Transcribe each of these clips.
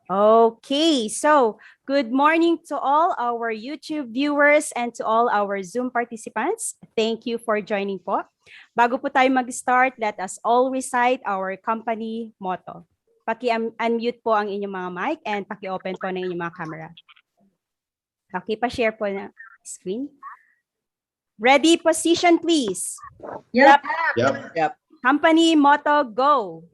Okay, so good morning to all our YouTube viewers and to all our Zoom participants. Thank you for joining po. Bago po tayo mag-start, let us all recite our company motto. Paki-unmute po ang inyong mga mic and paki-open po ng inyong mga camera. Okay, pa-share po na screen. Ready, position please. Yep. Company motto, go.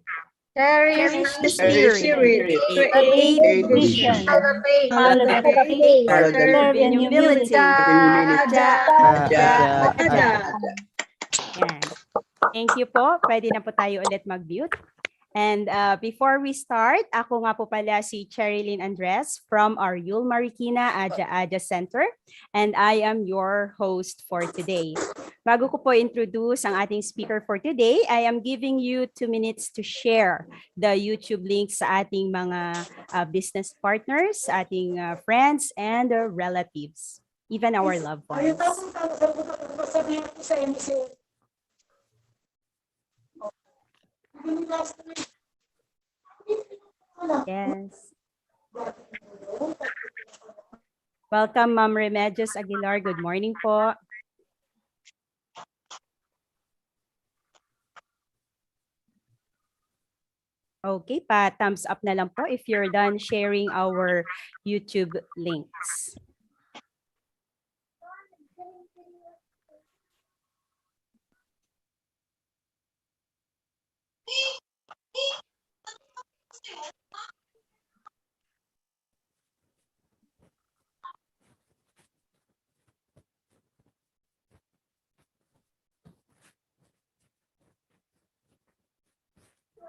Cherish the spirit, Create create vision, follow the faith, serve in humility. Yan. Thank you po. Pwede na po tayo ulit mag-mute. And before we start, ako nga po pala si Cherilyn Andres from our Yul Marikina Aja Center. And I am your host for today. Bago ko po introduce ang ating speaker for today, I am giving you 2 minutes to share the YouTube link sa ating mga business partners, ating friends, and relatives, even our loved ones. Yes. Welcome, Ma'am Remedios Aguilar. Good morning po. Okay, thumbs up na lang po if you're done sharing our YouTube links.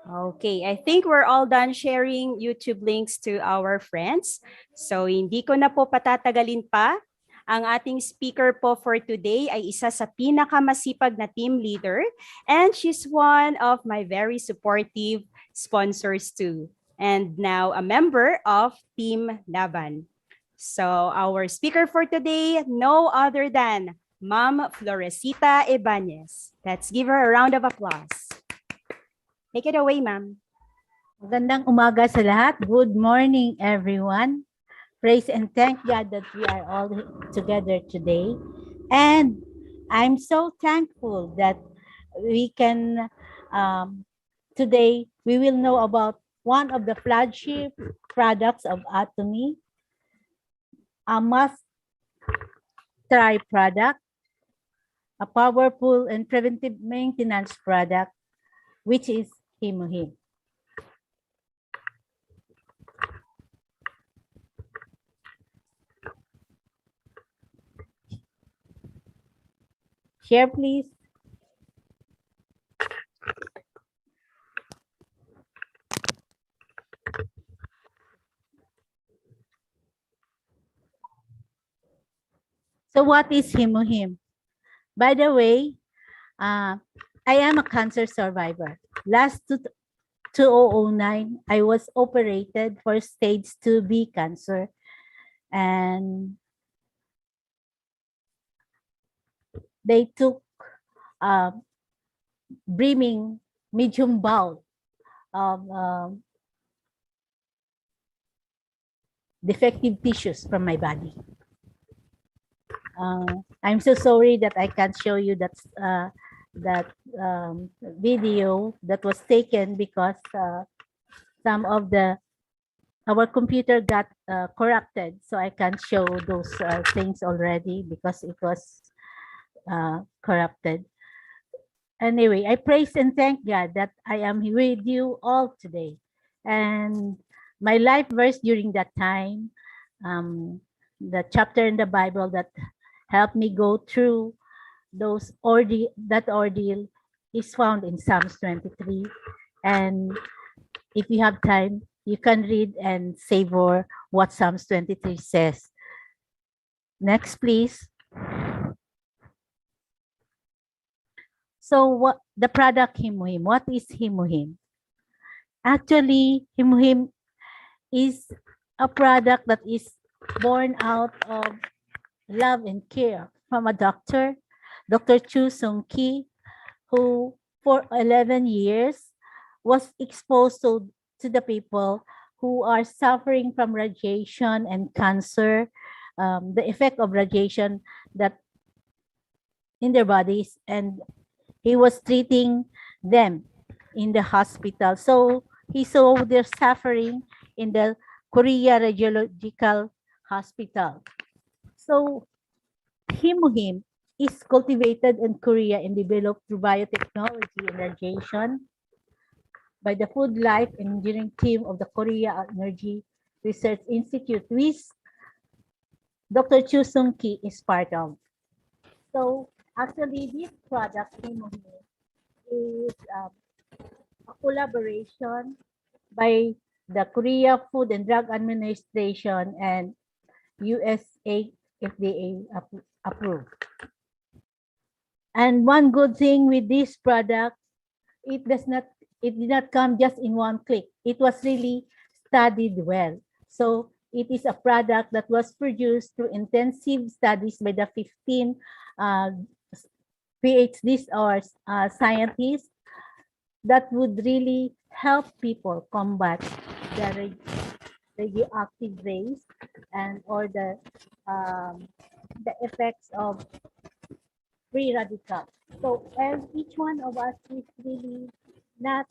Okay, I think we're all done sharing YouTube links to our friends. So hindi ko na po patatagalin pa. Ang ating speaker po for today ay isa sa pinakamasipag na team leader and she's one of my very supportive sponsors too. And now a member of Team Laban. So our speaker for today, no other than Ma'am Florecita Ibanez. Let's give her a round of applause. Take it away, ma'am. Magandang umaga sa lahat. Good morning, everyone. Praise and thank God that we are all together today. And I'm so thankful that we can, today, we will know about one of the flagship products of Atomy, a must-try product, a powerful and preventive maintenance product, which is Hemohim. Share, please. So what is Hemohim? By the way, I am a cancer survivor. Last 2009, I was operated for stage 2B cancer. And they took brimming medium bowl of defective tissues from my body. I'm so sorry that I can't show you that video that was taken because some of our computer got corrupted, so I can't show those things already because it was corrupted. Anyway, I praise and thank God that I am with you all today. And my life verse during that time, the chapter in the Bible that helped me go through that ordeal is found in Psalms 23. And if you have time, you can read and savor what Psalms 23 says. Next, please. So what the product Hemohim? What is Hemohim? Actually, Hemohim is a product that is born out of love and care from a doctor, Dr. Chu Sung Ki, who for 11 years was exposed to the people who are suffering from radiation and cancer, the effect of radiation that in their bodies, and he was treating them in the hospital. So he saw their suffering in the Korea Radiological Hospital. So Hemohim is cultivated in Korea and developed through biotechnology and radiation by the Food Life Engineering team of the Korea Energy Research Institute, which Dr. Chu Sung-ki is part of. So actually, this product, Hemohim, is a collaboration by the Korea Food and Drug Administration and USA FDA approved. And one good thing with this product, it did not come just in one click. It was really studied well. So it is a product that was produced through intensive studies by the 15 PhDs or scientists that would really help people combat the radioactive rays and or the effects of free radicals. So each one of us is really not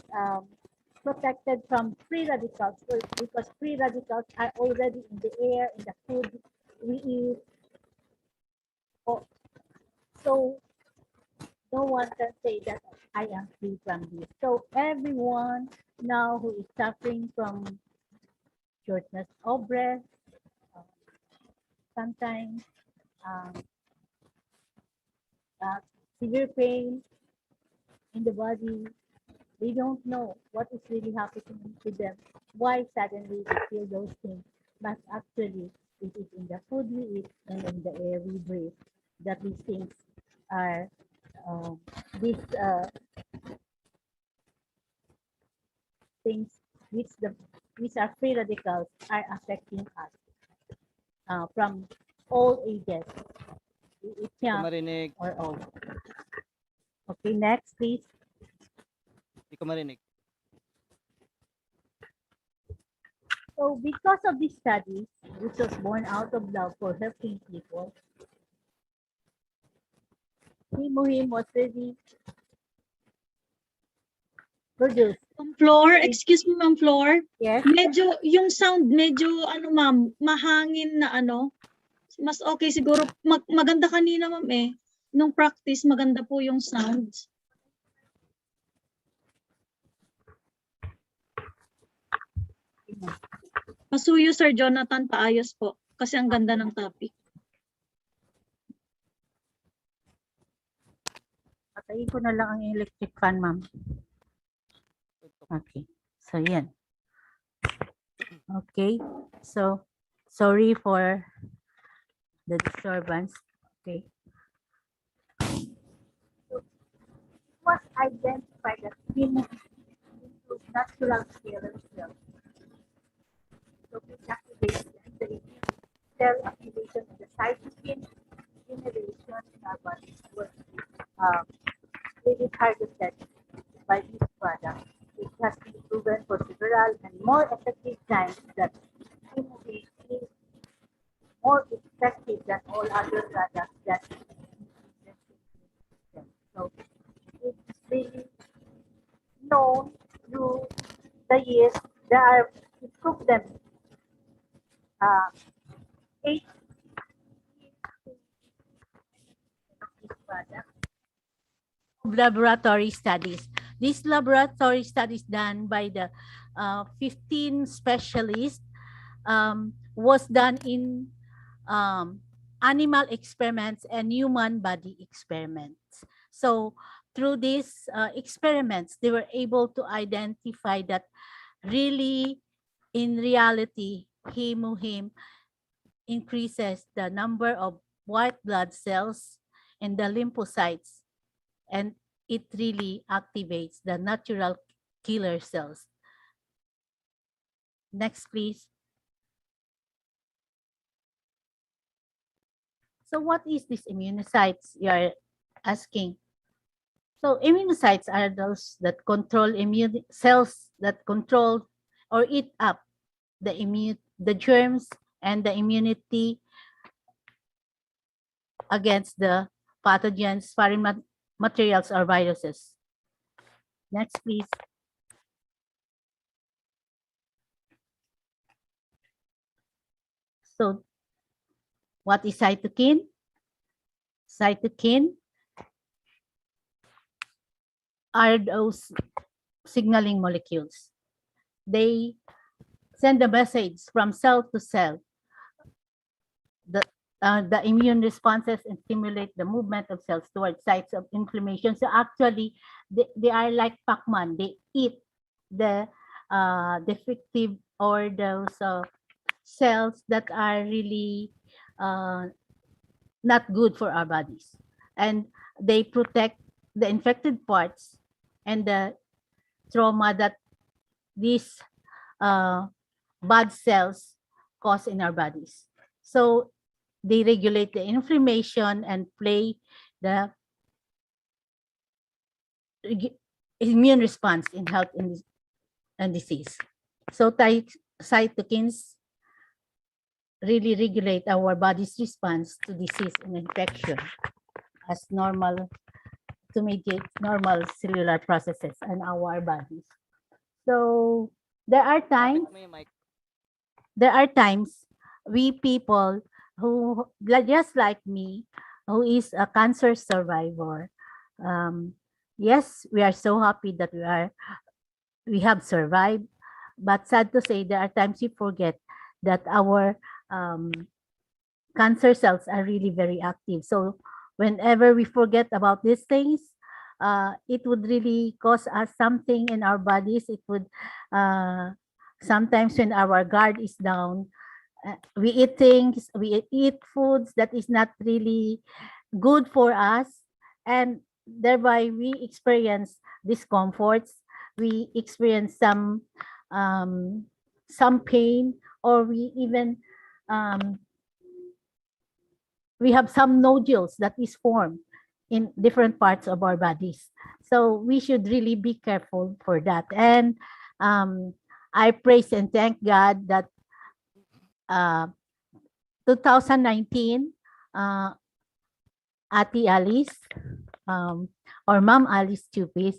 protected from free radicals because free radicals are already in the air, in the food we eat. So no one can say that I am free from this. So everyone now who is suffering from shortness of breath, sometimes severe pain in the body, they don't know what is really happening to them. Why suddenly they feel those things? But actually, it is in the food we eat and in the air we breathe that these things are these things which are free radicals are affecting us from all ages. It's young or old. Okay, next, please. Hindi ko marinig. So because of this study, which was born out of love for helping people, Hemohim was really produced. Ma'am Flor, excuse me Ma'am Flor. Yes. Medyo, yung sound medyo ano ma'am, mahangin na ano. Mas okay siguro, maganda kanina ma'am eh. Nung practice, maganda po yung sounds. Pasuyo Sir Jonathan, paayos po. Kasi ang ganda ng topic. Patayin ko na lang ang electric fan, ma'am. Okay. So, yan. Okay. So, sorry for the disturbance. Okay. So, it was identified that Hemohim improves natural killer cells. So, it activates the cell activation of the cytokine generation in our body was really targeted by this product. It has been proven for several and more effective times that Hemohim is more effective than all other products that so it's really known through the years there are improved them 8 laboratory studies. These laboratory studies done by the 15 specialists was done in animal experiments and human body experiments. So through these experiments, they were able to identify that really, in reality, Hemohim increases the number of white blood cells and the lymphocytes, and it really activates the natural killer cells. Next, please. So what is this immunocytes, you are asking? So immunocytes are those that control immune cells that control or eat up the germs and the immunity against the pathogens, foreign materials, or viruses. Next, please. So, what is cytokine? Cytokine are those signaling molecules. They send a message from cell to cell. The immune responses and stimulate the movement of cells towards sites of inflammation. So actually, they are like Pac-Man. They eat the defective or those cells that are really not good for our bodies. And they protect the infected parts and the trauma that these bad cells cause in our bodies. So they regulate the inflammation and play the immune response in health and disease. So cytokines really regulate our body's response to disease and infection as normal to mediate normal cellular processes in our bodies. So there are times we people who just like me, who is a cancer survivor, yes, we are so happy that we have survived, but sad to say there are times we forget that our cancer cells are really very active. So whenever we forget about these things, it would really cause us something in our bodies. It would sometimes when our guard is down, we eat foods that is not really good for us, and thereby we experience discomforts. We experience some pain, or we even we have some nodules that is formed in different parts of our bodies. So we should really be careful for that. And I praise and thank God that 2019, Ate Alice, or Mom Alice Chupis,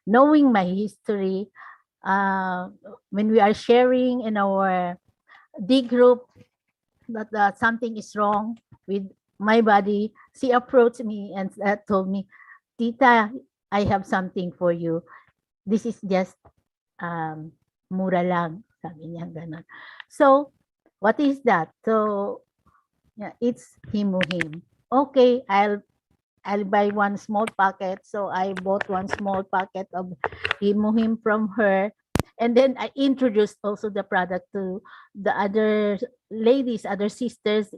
knowing my history, when we are sharing in our D group that something is wrong with my body, she approached me and told me, Tita, I have something for you. This is just mura lang, sabi niya ganun. So, what is that? So, yeah, it's Hemohim. Okay, I'll buy one small packet. So I bought one small packet of Hemohim from her. And then I introduced also the product to the other ladies, other sisters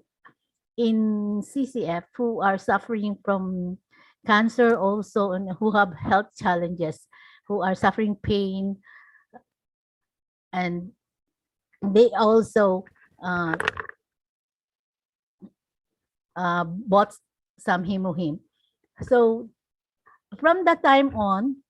in CCF who are suffering from cancer also, and who have health challenges, who are suffering pain. And they also bought some Hemohim. So from that time on,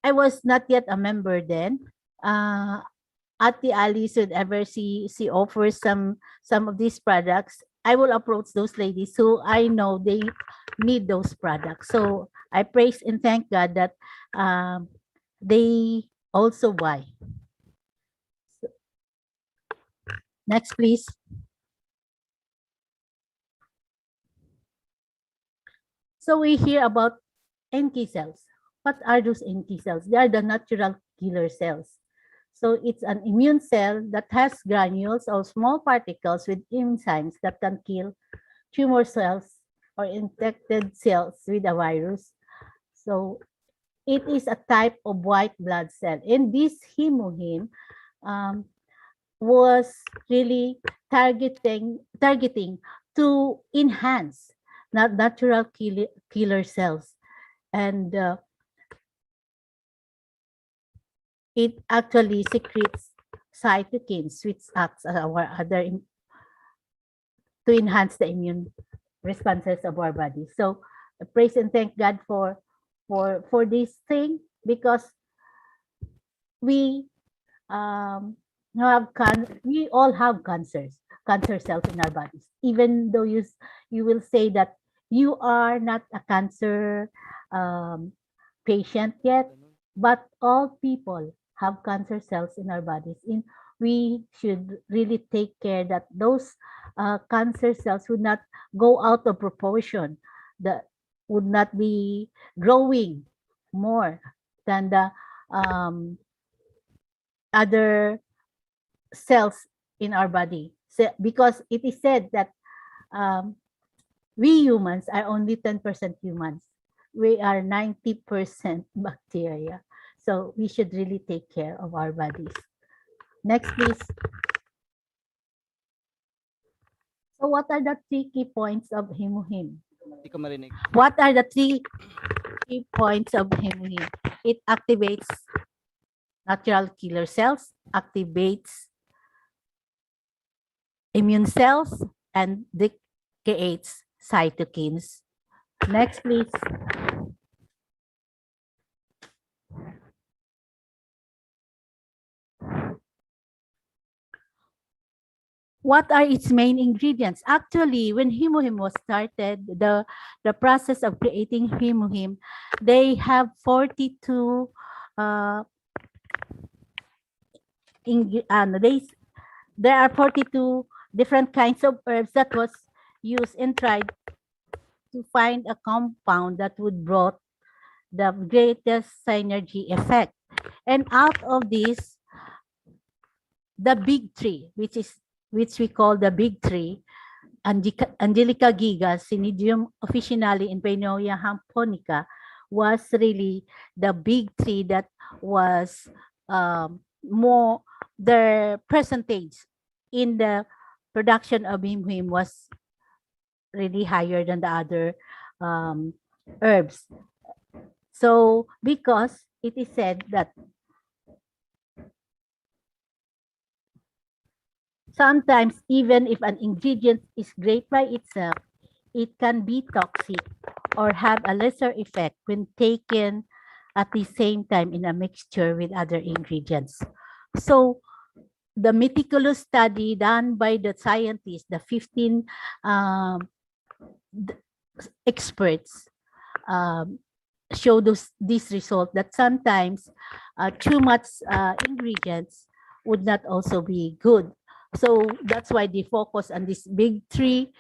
I was not yet a member then. Ate Alice would ever she offers some of these products, I will approach those ladies who I know they need those products. So I praise and thank God that they also buy. So, next, please. So we hear about NK cells. What are those NK cells? They are the natural killer cells. So it's an immune cell that has granules or small particles with enzymes that can kill tumor cells or infected cells with a virus. So it is a type of white blood cell. And this Hemohim was really targeting to enhance natural killer cells. And it actually secretes cytokines, which acts as our other to enhance the immune responses of our body. So praise and thank God for this thing, because we we all have cancer cells in our bodies. Even though you will say that you are not a cancer um, patient yet, but all people have cancer cells in our bodies. We should really take care that those cancer cells would not go out of proportion, that would not be growing more than the um, other cells in our body. So, because it is said that um, we humans are only 10% humans. We are 90% bacteria. So we should really take care of our bodies. Next, please. So what are the 3 key points of Hemohim? Hindi ko marinig. What are the 3 key points of Hemohim? It activates natural killer cells, activates immune cells, and creates cytokines. Next, please. What are its main ingredients? Actually, when Hemohim was started, the process of creating Hemohim, they have 42 there are 42 different kinds of herbs that was used and tried to find a compound that would brought the greatest synergy effect. And out of this, the big three, which we call the big three, Angelica giga, Cnidium officinale, and Paeonia hamponica, was really the big three that was more, the percentage in the production of Hemohim was really higher than the other herbs. So because it is said that sometimes even if an ingredient is great by itself, it can be toxic or have a lesser effect when taken at the same time in a mixture with other ingredients. So the meticulous study done by the scientists, the 15 experts, show this result that sometimes too much ingredients would not also be good. So that's why they focus on these big three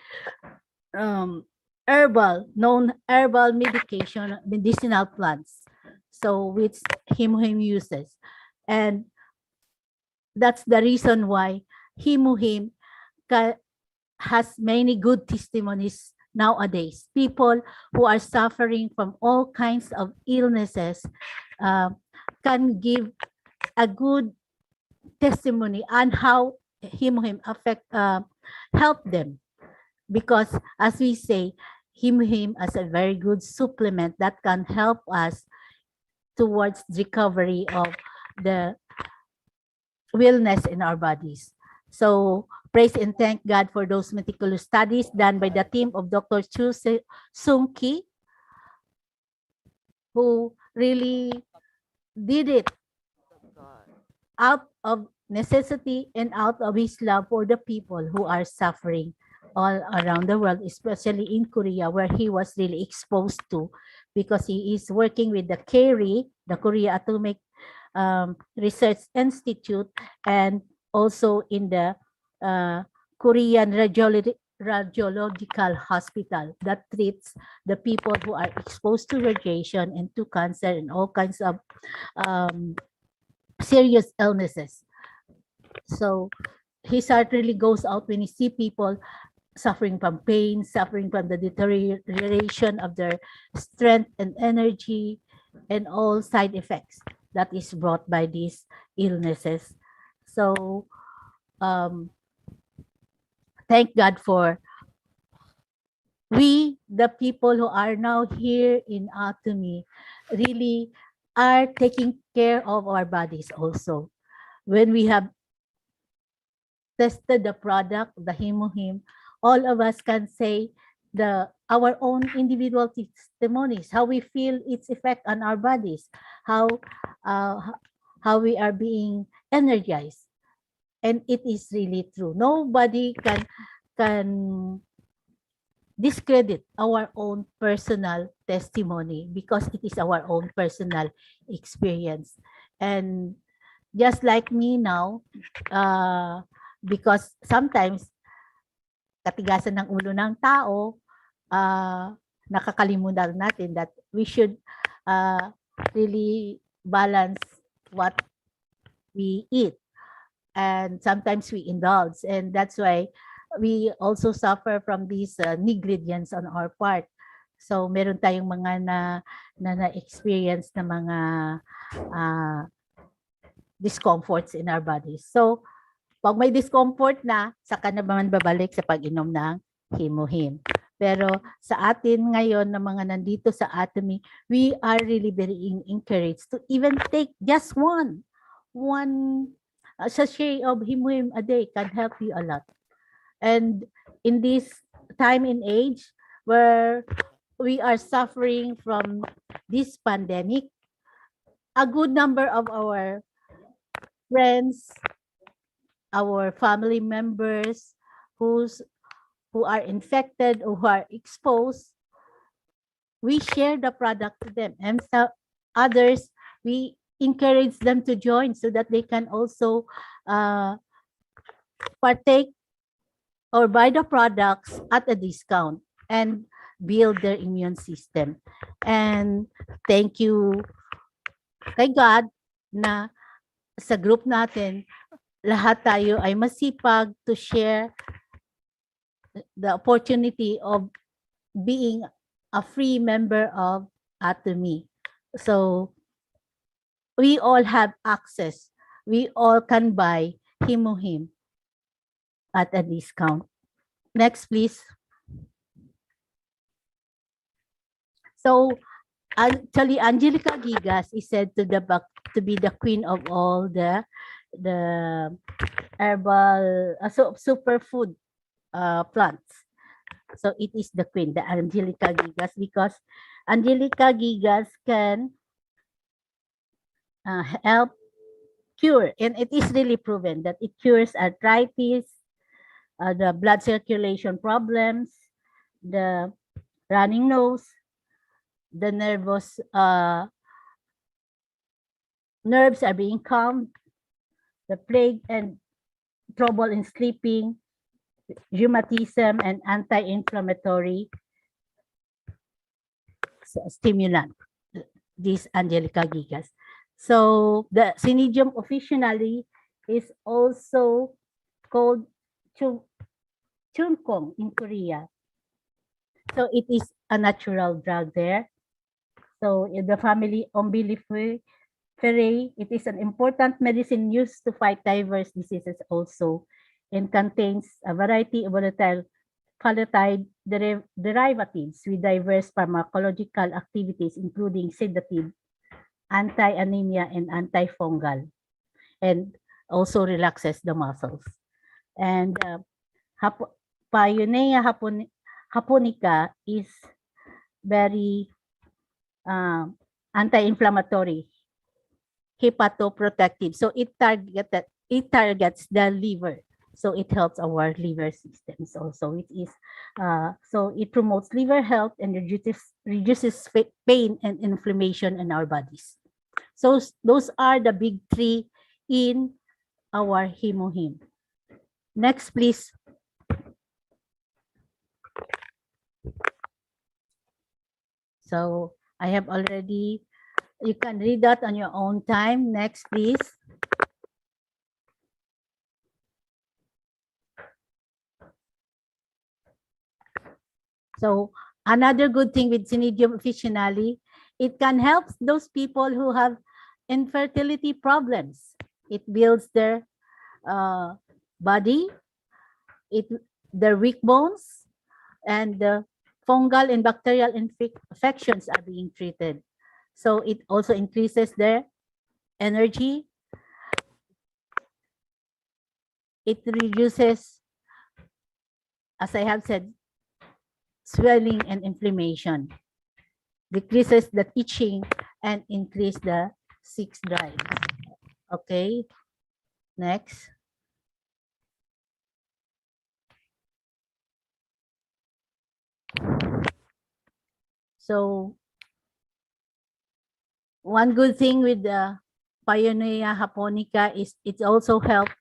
known herbal medicinal plants. So which Hemohim uses. And that's the reason why Hemohim has many good testimonies nowadays. People who are suffering from all kinds of illnesses can give a good testimony on how Hemohim help them. Because as we say, Hemohim is a very good supplement that can help us towards recovery of the wellness in our bodies. So praise and thank God for those meticulous studies done by the team of Dr. Chu Sung Ki, who really did it out of necessity and out of his love for the people who are suffering all around the world, especially in Korea, where he was really exposed to, because he is working with the KRI, the Korea Atomic Research Institute, and also in the Korean Radiological Hospital that treats the people who are exposed to radiation and to cancer and all kinds of serious illnesses. So his heart really goes out when he see people suffering from pain, suffering from the deterioration of their strength and energy, and all side effects that is brought by these illnesses. So thank God for we, the people who are now here in Atomy, really are taking care of our bodies also. When we have tested the product, the Hemohim, all of us can say our own individual testimonies, how we feel its effect on our bodies, how how we are being energized. And it is really true. Nobody can discredit our own personal testimony because it is our own personal experience. And just like me now, because sometimes katigasan ng ulo ng tao, nakakalimutan natin that we should really balance what we eat. And sometimes we indulge, and that's why we also suffer from these negligence on our part. So meron tayong mga na-experience na mga discomforts in our bodies. So pag may discomfort na, saka naman babalik sa pag-inom ng Hemohim. Pero sa atin ngayon na mga nandito sa Atomy, we are really very encouraged to even take just one sachet of Hemohim a day can help you a lot. And in this time and age where we are suffering from this pandemic, a good number of our friends, our family members who are infected or who are exposed, we share the product to them. And so others, we encourage them to join so that they can also partake or buy the products at a discount and build their immune system. And thank you kay God na sa group natin, lahat tayo ay masipag to share the opportunity of being a free member of Atomy. So we all have access. We all can buy Hemohim at a discount. Next, please. So actually, Angelica Gigas is said to be the queen of all the herbal superfood plants. So it is the queen, the Angelica Gigas, because Angelica Gigas can help cure, and it is really proven that it cures arthritis, the blood circulation problems, the running nose, the nerves are being calmed, the plague and trouble in sleeping, rheumatism, and anti-inflammatory stimulant. This Angelica Gigas. So the Syzygium officinalis is also called Chunkong in Korea. So it is a natural drug there. So in the family Umbelliferae, it is an important medicine used to fight diverse diseases also, and contains a variety of volatile derivatives with diverse pharmacological activities, including sedative, anti-anemia, and antifungal, and also relaxes the muscles. And Paeonia japonica is very anti-inflammatory, hepatoprotective. So it targets the liver. So it helps our liver systems also. It is so it promotes liver health and reduces pain and inflammation in our bodies. So those are the big three in our Hemohim. Next, please. So I have already, you can read that on your own time. Next, please. So another good thing with Syzygium officinalis, it can help those people who have infertility problems. It builds their body, their weak bones, and the fungal and bacterial infections are being treated. So it also increases their energy. It reduces, as I have said, swelling and inflammation, decreases the itching, and increase the sex drive. Okay, next. So one good thing with the Pioneer japonica is it also helps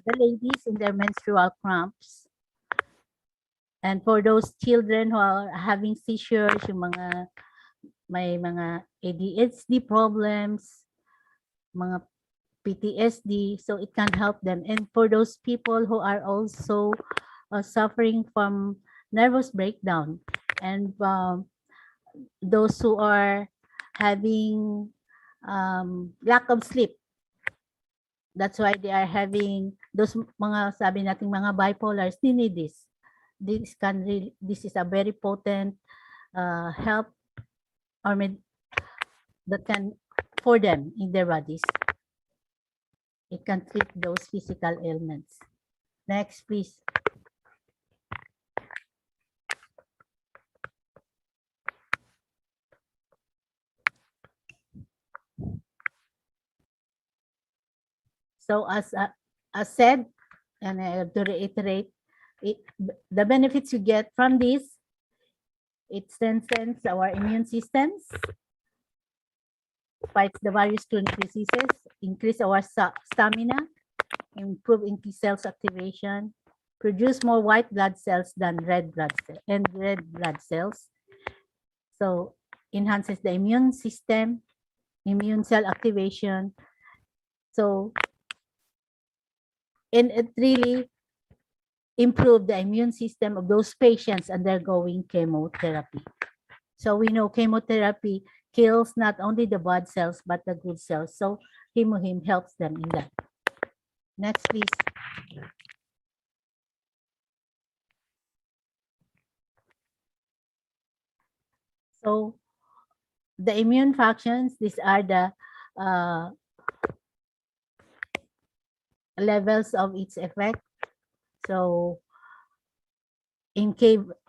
the ladies in their menstrual cramps. And for those children who are having seizures, yung mga may mga ADHD problems, mga PTSD, so it can help them. And for those people who are also suffering from nervous breakdown, and those who are having lack of sleep, that's why they are having those mga sabi nating mga bipolars, they need this. This is a very potent help or that can for them in their bodies. It can treat those physical ailments. Next, please. So as said, and I have to reiterate, the benefits you get from this, it strengthens our immune systems, fights the various chronic diseases, increase our stamina, improve NK cells activation, produce more white blood cells than red blood cells. So enhances the immune system, immune cell activation. So and it really improve the immune system of those patients undergoing chemotherapy. So we know chemotherapy kills not only the bad cells, but the good cells. So Hemohim helps them in that. Next, please. So the immune functions, these are the levels of its effect. So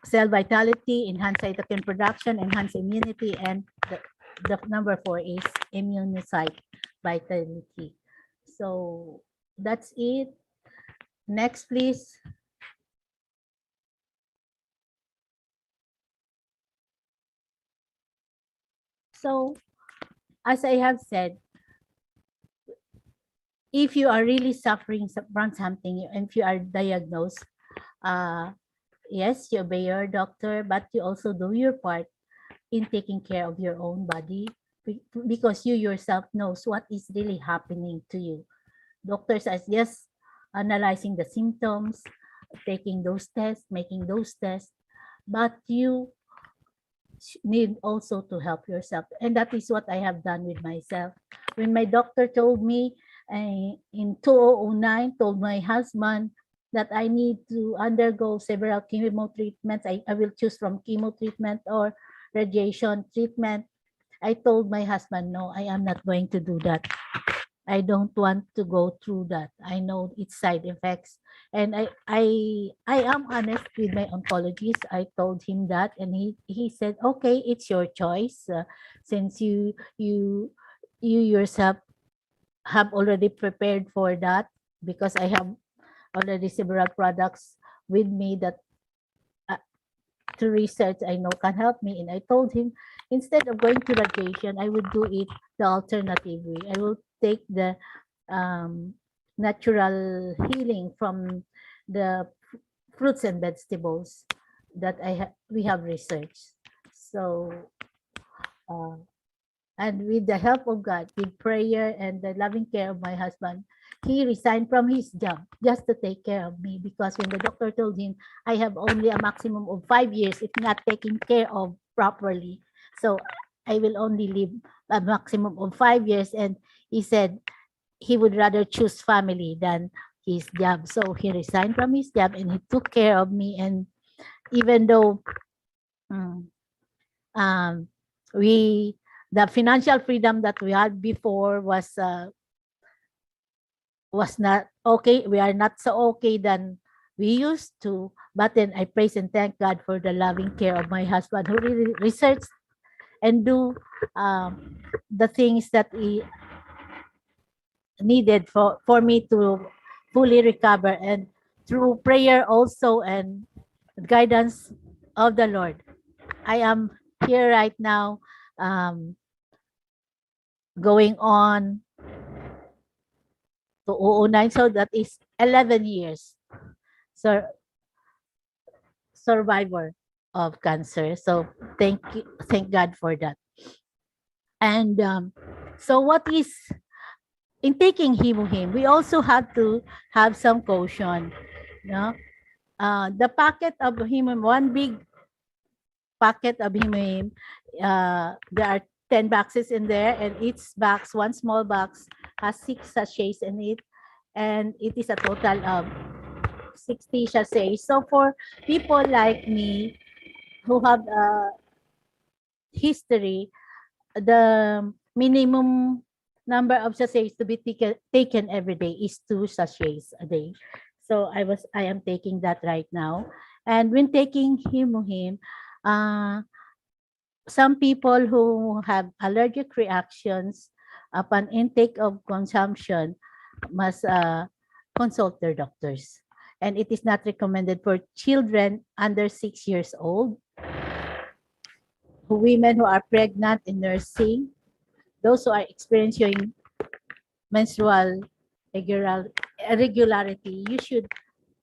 cell vitality, enhance cytokine production, enhance immunity, and the number 4 is immunocyte vitality. So that's it. Next, please. So as I have said, if you are really suffering from something and if you are diagnosed, yes, you obey your doctor, but you also do your part in taking care of your own body because you yourself knows what is really happening to you. Doctors are just analyzing the symptoms, taking those tests, making those tests, but you need also to help yourself. And that is what I have done with myself. When my doctor told me in 2009, told my husband that I need to undergo several chemo treatments, I will choose from chemo treatment or radiation treatment. I told my husband, no, I am not going to do that. I don't want to go through that. I know its side effects. And I am honest with my oncologist. I told him that, and he said, okay, it's your choice. Since you yourself have already prepared for that, because I have already several products with me that to research I know can help me. And I told him, instead of going to radiation, I would do it the alternative way. I will take the natural healing from the fruits and vegetables that we have researched. So and with the help of God, with prayer and the loving care of my husband, he resigned from his job just to take care of me, because when the doctor told him I have only a maximum of 5 years if not taken care of properly, so I will only live a maximum of 5 years, and he said he would rather choose family than his job. So he resigned from his job and he took care of me. And even though the financial freedom that we had before was not okay, we are not so okay than we used to, but then I praise and thank God for the loving care of my husband, who really researched and do the things that needed for me to fully recover, and through prayer also and guidance of the Lord, I am here right now, going on to 09, so that is 11 years survivor of cancer. So thank God for that. And so what is in taking Hemohim, we also have to have some caution. No, the packet of Hemohim, one big packet of Hemohim, there are 10 boxes in there, and each box, one small box, has 6 sachets in it, and it is a total of 60 sachets. So for people like me who have a history, the minimum number of sachets to be taken every day is 2 sachets a day. So I am taking that right now. And when taking Hemohim, some people who have allergic reactions upon intake of consumption must consult their doctors. And it is not recommended for children under 6 years old, women who are pregnant and nursing, those who are experiencing menstrual irregularity. You should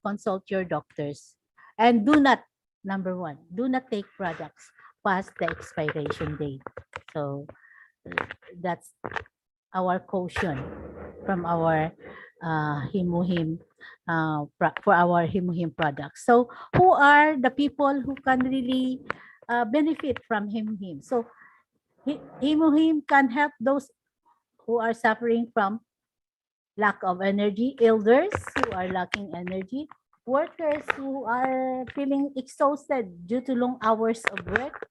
consult your doctors. And do not, number 1, do not take products past the expiration date. So that's our caution from our Hemohim, for our Hemohim products. So who are the people who can really benefit from Hemohim? So Hemohim can help those who are suffering from lack of energy, elders who are lacking energy, workers who are feeling exhausted due to long hours of work.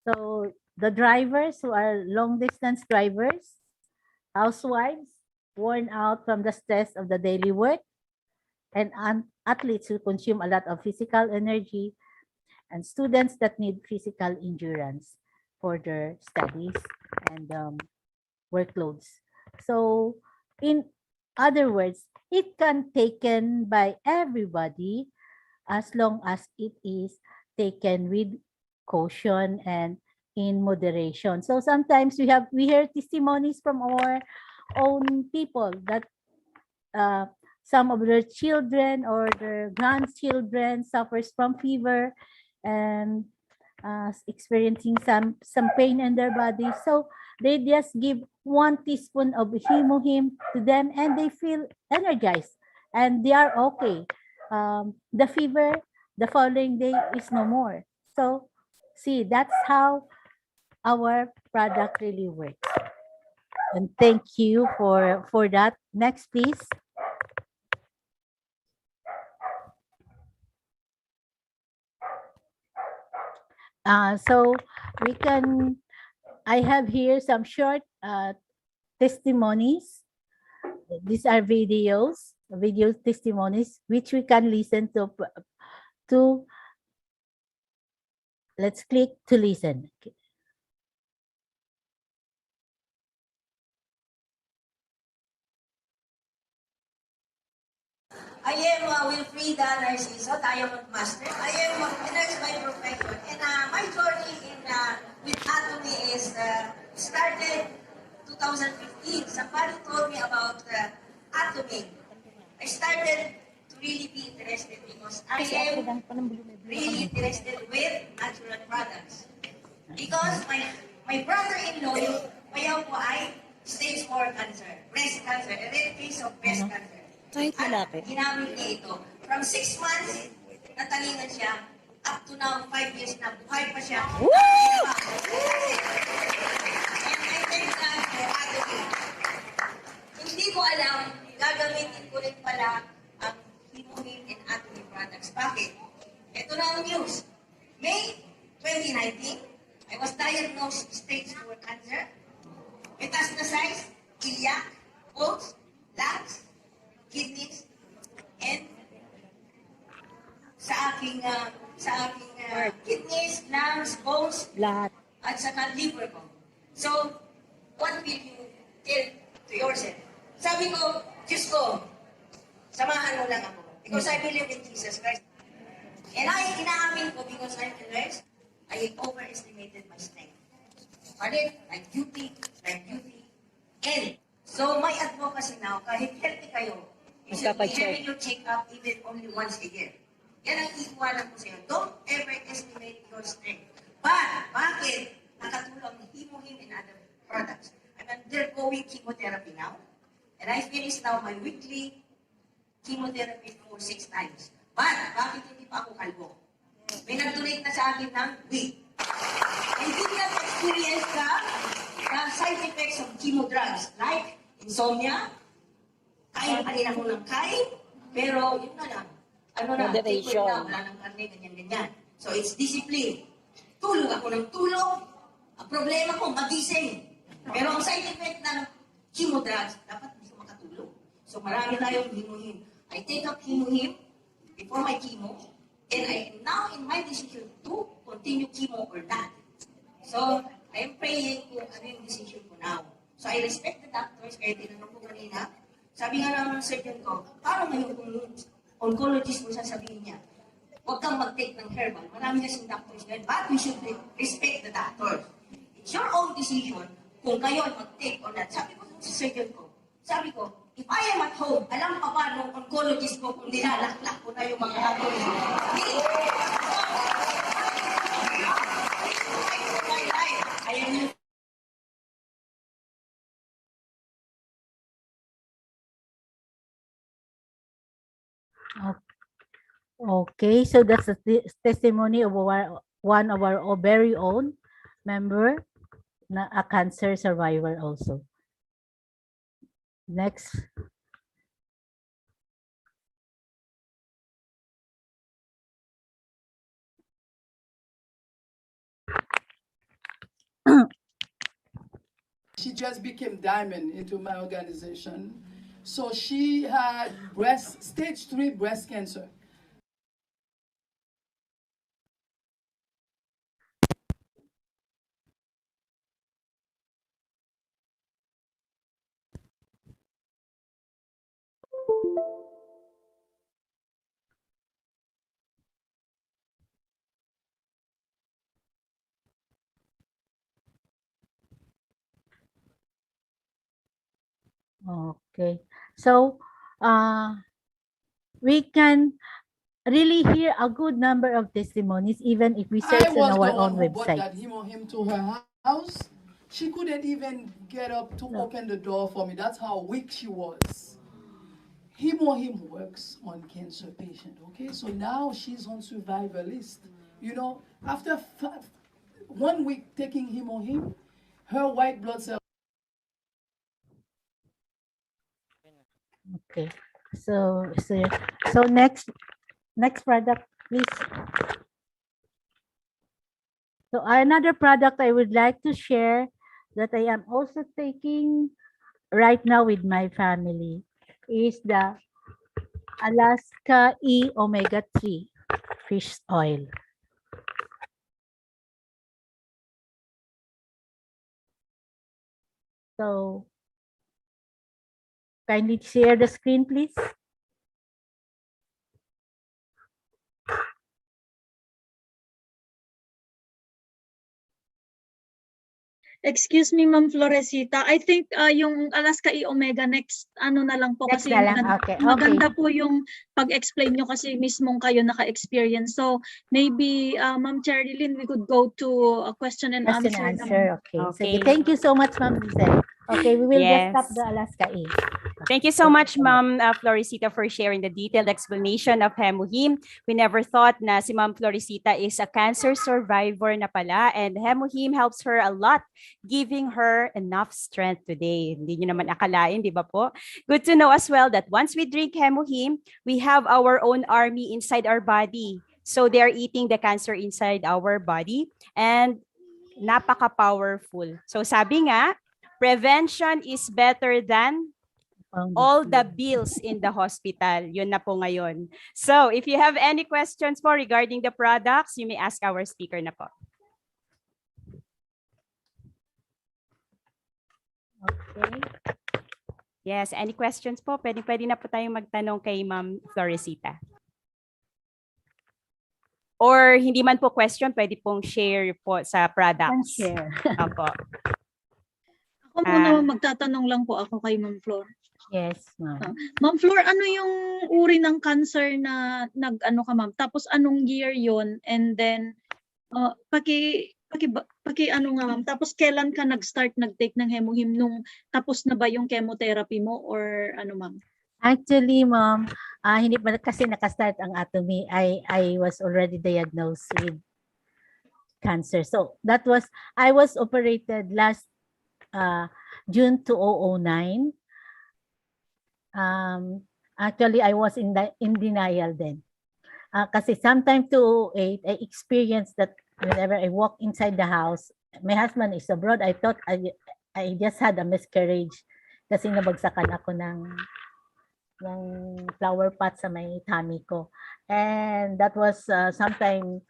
So the drivers who are long distance drivers, housewives worn out from the stress of the daily work, and athletes who consume a lot of physical energy, and students that need physical endurance for their studies and workloads. So in other words, it can taken by everybody as long as it is taken with caution and in moderation. So sometimes we hear testimonies from our own people that some of their children or their grandchildren suffers from fever and experiencing some pain in their body. So they just give 1 teaspoon of Hemohim to them and they feel energized and they are okay. The fever the following day is no more. So see, that's how our product really works. And thank you for that. Next, please. So I have here some short testimonies. These are video testimonies, which we can listen to. Let's click to listen. I am Wilfrida Narciso, Diamond Master. I am a nurse by profession, and my journey with Atomy is started 2015. Somebody told me about Atomy. I started to really be interested because I am really interested with natural products. Because my brother-in-law, mayaw po ay stage 4 cancer, breast cancer, a rare case of breast cancer. At ginamit niya ito. From 6 months, natalingan siya, up to now, 5 years na, buhay pa siya. Woo! And I thank God for Atomy. Hindi ko alam, gagamitin ko rin pala ang Hemohim and Atomy products. Bakit? Ito na ang news. May 2019, I was diagnosed stage 4 cancer, metastasized, iliac, bones, lungs, kidneys, and sa aking kidneys, lungs, bones, Lahat. at saka liver ko. So, what will you tell to yourself. Sabi ko, Diyos ko, samahan mo lang ako. Because I believe in Jesus Christ. And inaamin ko because I'm a nurse, I overestimated my strength. Pardon, like duty. And so my advocacy now, kahit healthy kayo, you should be having your check-up even only once a year. Yan ang iiwanan ko sa iyo. Don't ever estimate your strength. But, bakit nakatulong Hemohim and other products? I'm undergoing chemotherapy now. And I finished now my weekly chemotherapy for 6 times. But, bakit hindi pa ako kalbo? May nag-donate na sa akin ng wig. Hindi niya experience the side effects of chemo drugs like insomnia, kain pa rin ako ng kain, pero yun na lang. Ano na, tapered na, wala ng karne, ganyan-ganyan. So it's discipline. Tulog ako ng tulog. Ang problema ko, magising. Pero ang side effect ng chemo drugs, dapat hindi ko makatulog. So marami tayong Hemohim. I take up Hemohim before my chemo, and I am now in my decision to continue chemo or not. So, I am praying kung ano yung decision ko now. So, I respect the doctors, kaya tinanong ko kanina. Sabi nga ng surgeon ko, paano ngayon kung oncologist mo sasabihin niya, huwag kang mag-take ng herbal. Marami kasing doctors ngayon, but we should respect the doctors. It's your own decision kung kayo ay mag-take or not. Sabi ko sa surgeon ko, if I am at home, alam pa ba nung oncologist ko kung nilalaklak ko na yung mga atomy? Okay, so that's the testimony of one of our very own member, a cancer survivor also. Next. She just became diamond into my organization. So she had stage 3 breast cancer. Okay, so we can really hear a good number of testimonies, even if we search on our own website. That Hemohim to her house. She couldn't even get up to open the door for me. That's how weak she was. Hemohim works on cancer patient. Okay, so now she's on survivor list. You know, after 1 week taking Hemohim, her white blood cell. Okay, so next product, please. So another product I would like to share that I am also taking right now with my family is the Alaska E omega-3 fish oil. So kindly share the screen, please. Excuse me, Ma'am Florecita. I think yung Alaska E Omega next ano na lang po Next kasi na lang. maganda, Okay. maganda po yung pag-explain nyo kasi mismong kayo naka-experience. So maybe Ma'am Cherilyn, we could go to a question and Question and answer. answer. Okay. Okay. So thank you so much, Ma'am Giselle. Okay, we will just stop Yes. the Alaska E. Thank you so much, Ma'am Florecita, for sharing the detailed explanation of Hemohim. We never thought na si Ma'am Florecita is a cancer survivor na pala, and Hemohim helps her a lot, giving her enough strength today. Hindi nyo naman akalain, di ba po? Good to know as well that once we drink Hemohim, we have our own army inside our body. So they are eating the cancer inside our body, and napaka-powerful. So sabi nga, prevention is better than all the bills in the hospital. Yun na po ngayon. So, if you have any questions po regarding the products, you may ask our speaker na po. Okay. Yes, any questions po? Pwede na po tayong magtanong kay Ma'am Florecita. Or hindi man po question, pwede pong share po sa Can products. share. Opo. Ako muna magtatanong lang po ako kay Ma'am Flor. Yes, ma'am. Ma'am Flor, ano yung uri ng cancer na nag-ano ka ma'am? Tapos anong year yon? And then, paki ano nga ma'am, tapos kailan ka nag-start nag-take ng Hemohim nung tapos na ba yung chemotherapy mo or ano ma'am? Actually, ma'am, hindi pa kasi nakastart ang Atomy. I was already diagnosed with cancer. So I was operated last June 2009. Actually, I was in denial then. Kasi sometime 2008, I experienced that whenever I walk inside the house, my husband is abroad. I thought I just had a miscarriage kasi nabagsakan ako ng flower pot sa may tummy ko. And that was sometime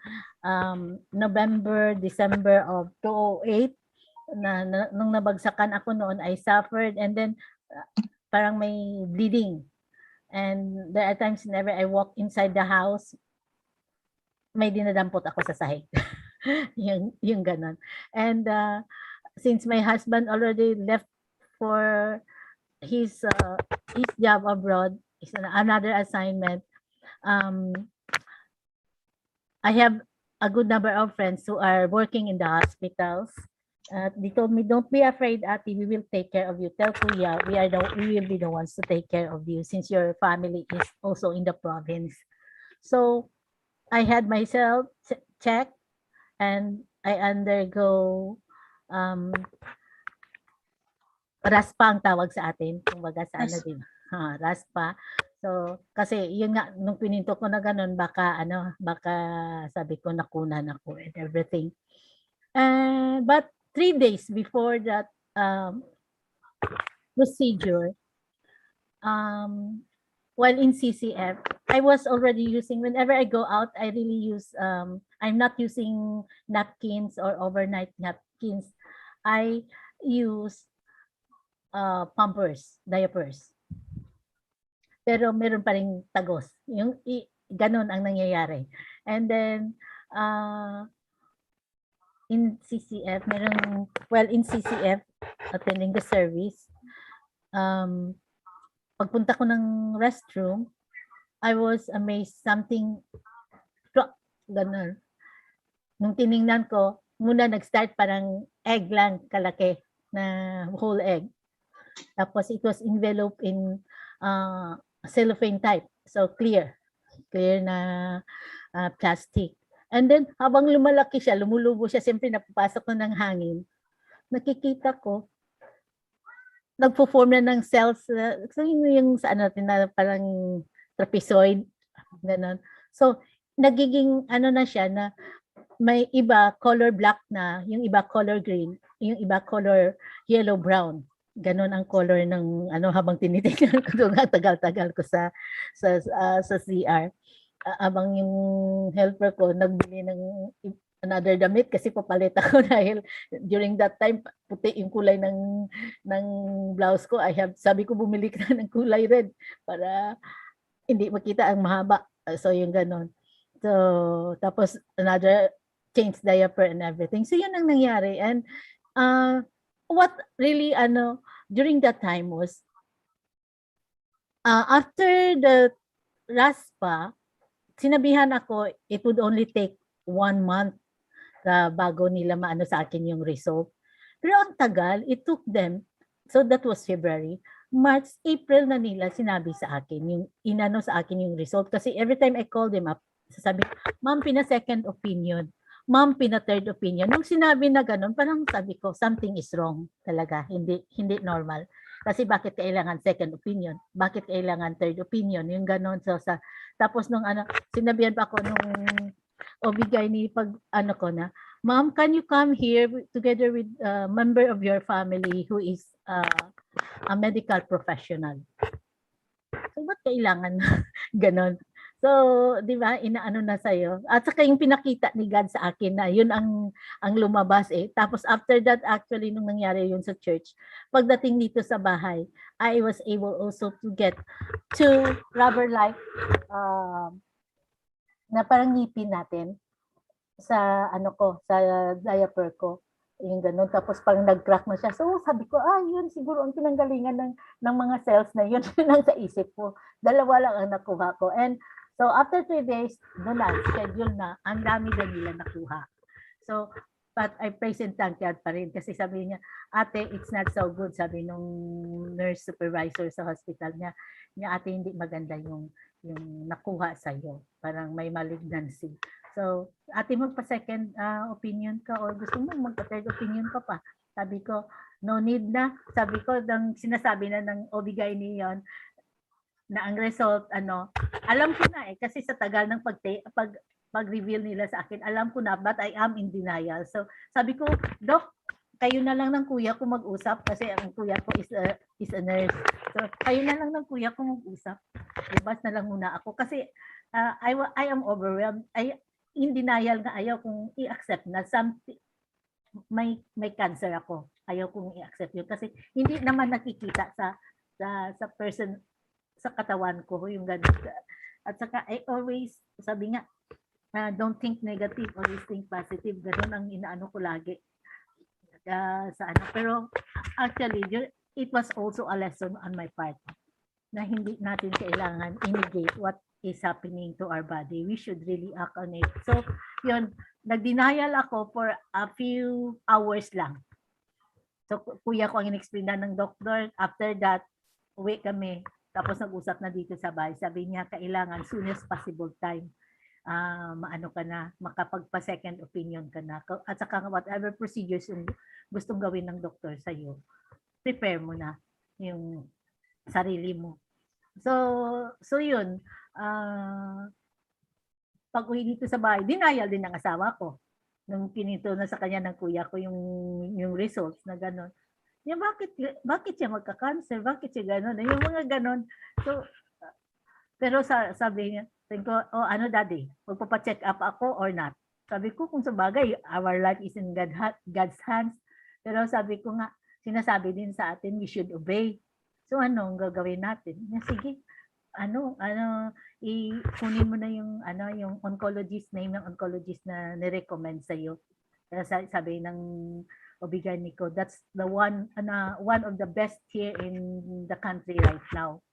November, December of 2008. Nung nabagsakan ako noon, I suffered and then parang may bleeding. And there are times whenever I walk inside the house, may dinadampot ako sa sahig. yung ganon. And since my husband already left for his job abroad, is another assignment, I have a good number of friends who are working in the hospitals. They told me, don't be afraid, Ate, we will take care of you. Tell Kuya, we will be the ones to take care of you since your family is also in the province. So I had myself checked and I undergo raspa ang tawag sa atin, kumbaga sa ano din. Raspa. So kasi yun nga nung pininto ko na ganun baka sabi ko nakunan ako and everything. But 3 days before that procedure, while in CCF, I was already using, whenever I go out, I really use, I'm not using napkins or overnight napkins. I use pampers, diapers. Pero meron pa ring tagos. Ganon ang nangyayari. And then, in CCF, in CCF, attending the service, pagpunta ko ng restroom, I was amazed, something, ganun. Nung tiningnan ko, muna nag-start parang egg lang, kalaki, na whole egg. Tapos it was enveloped in cellophane type, so clear na plastic. And then, habang lumalaki siya, lumulubo siya, siyempre napapasok na ng hangin, nakikita ko, nagpo-form na ng cells, yung sa ano natin na parang trapezoid, ganun. So, nagiging ano na siya na may iba color black na, yung iba color green, yung iba color yellow-brown. Ganon ang color ng ano habang tinitingnan ko doon, tagal-tagal ko sa CR. Abang yung helper ko nagbili ng another damit kasi papalit ako dahil during that time puti yung kulay ng blouse ko. Sabi ko bumili ka ng kulay red para hindi makita ang mahaba. So yung ganon. So tapos another change diaper and everything. So yun ang nangyari. And what really during that time was after the raspa, sinabihan ako, it would only take 1 month bago nila maano sa akin yung result. Pero ang tagal, it took them, so that was February, March, April na nila sinabi sa akin, yung inano sa akin yung result. Kasi every time I call them up, sasabi, ma'am, pina-second opinion. Ma'am, pina-third opinion. Nung sinabi na ganun, parang sabi ko, something is wrong talaga, hindi normal. Kasi bakit kailangan second opinion? Bakit kailangan third opinion? Yung ganon. So, tapos nung sinabihan pa ako nung OB-GYN pag ko na, ma'am, can you come here together with a member of your family who is a medical professional? So, ba't kailangan ganon? So, di ba, inaano na sa'yo. At saka yung pinakita ni God sa akin na yun ang lumabas eh. Tapos after that, actually, nung nangyari yun sa church, pagdating dito sa bahay, I was able also to get 2 rubber-like na parang ngipin natin sa ano ko, sa diaper ko. Yung ganun. Tapos parang nag-crack na siya. So sabi ko, yun siguro ang pinanggalingan ng mga cells na yun. Yun ang sa isip ko. 2 lang ang nakuha ko. And so after 3 days, doon na, schedule na. Ang dami na nila nakuha. So, but I praise and thank God pa rin. Kasi sabi niya, ate, it's not so good. Sabi nung nurse supervisor sa hospital niya, ate, hindi maganda yung nakuha sa'yo. Parang may malignancy. So, ate, magpa-second opinion ka or gusto mo magpa-third opinion ka pa. Sabi ko, no need na. Sabi ko, sinasabi na ng OB-GYN yon na ang result, alam ko na eh, kasi sa tagal ng pag-reveal nila sa akin, alam ko na, but I am in denial. So, sabi ko, Doc, kayo na lang ng kuya ko mag-usap kasi ang kuya ko is a nurse. So, kayo na lang ng kuya ko mag-usap. Libas na lang muna ako kasi I am overwhelmed. In denial nga ayaw kong i-accept na may cancer ako. Ayaw kong i-accept yun kasi hindi naman nakikita sa person, sa katawan ko yung ganun. At saka I always, sabi nga, don't think negative, always think positive. Ganun ang inaano ko lagi. Pero actually, it was also a lesson on my part na hindi natin kailangan i-negate what is happening to our body. We should really act on it. So, yun, nag-denial ako for a few hours lang. So, kuya ko ang in-explain ng doktor. After that, uwi kami. Tapos nag-usap na dito sa bahay. Sabi niya, kailangan soonest possible time. Maano ka na, makapagpa-second opinion ka na. At saka whatever procedures yung gustong gawin ng doktor sa'yo, prepare mo na yung sarili mo. So yun, pag uwi dito sa bahay, denial din ng asawa ko. Nung pinito na sa kanya ng kuya ko yung results na gano'n. Yeah, bakit siya magka-cancer? Bakit siya gano'n? Yung mga gano'n. So, pero sabi niya, daddy, magpapa-check up ako or not? Sabi ko, kung sa bagay, our life is in God's hands. Pero sabi ko nga, sinasabi din sa atin, we should obey. So ano ang gagawin natin? Sige, kunin mo na yung oncologist, name ng oncologist na ni-recommend sa iyo. Sabi ng OB-GYN ko, that's the one of the best here in the country right now.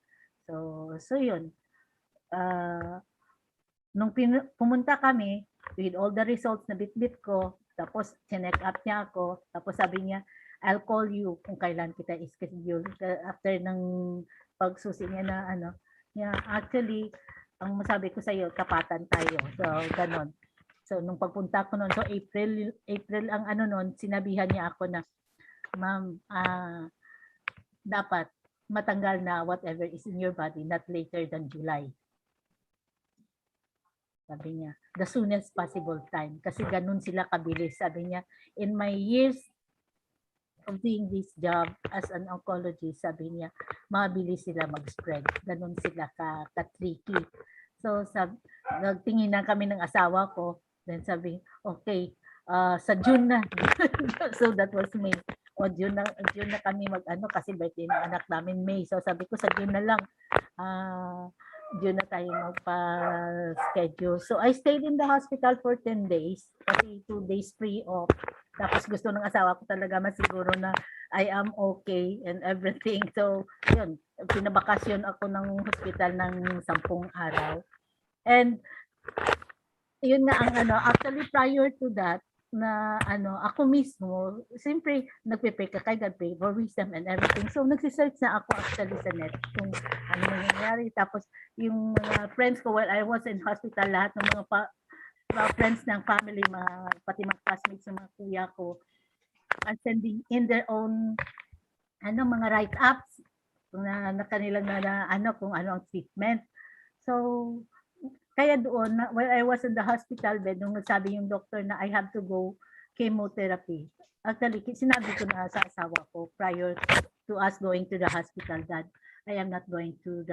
So yun. Nung pumunta kami, with all the results na bit-bit ko, tapos chinek up niya ako, tapos sabi niya, I'll call you kung kailan kita i-schedule. After ng pagsusi niya na actually, ang masabi ko sa iyo, tapatan tayo. So, ganon. So, nung pagpunta ko noon, so April ang noon, sinabihan niya ako na, ma'am, dapat matanggal na whatever is in your body, not later than July. Sabi niya, the soonest possible time. Kasi ganun sila kabilis. Sabi niya, in my years of doing this job as an oncologist, sabi niya, mabilis sila mag-spread. Ganun sila ka-tricky. So, nagtingin na kami ng asawa ko. Then sabi, okay, sa June na. So, that was May. O, June na kami kasi birthday ng anak namin May. So, sabi ko, sa June na lang. June na tayo magpa-schedule. So, I stayed in the hospital for 10 days. Kasi 2 days free off. Tapos gusto ng asawa ko talaga masiguro na I am okay and everything. So, yun. Pinabakasyon ako ng hospital ng 10 araw. And, yun nga ang actually prior to that, na ako mismo, siyempre nagpe-pray ka kay God, pray for wisdom and everything. So nagsisearch na ako actually sa net kung ano nangyayari. Tapos yung mga friends ko while I was in hospital, lahat ng mga friends ng family, pati mga classmates ng mga kuya ko, are sending in their own mga write-ups na kanilang kung ano ang treatment. So kaya doon, while I was in the hospital bed, nung nagsabi yung doctor na I have to go chemotherapy. Actually, sinabi ko na sa asawa ko prior to us going to the hospital that I am not going to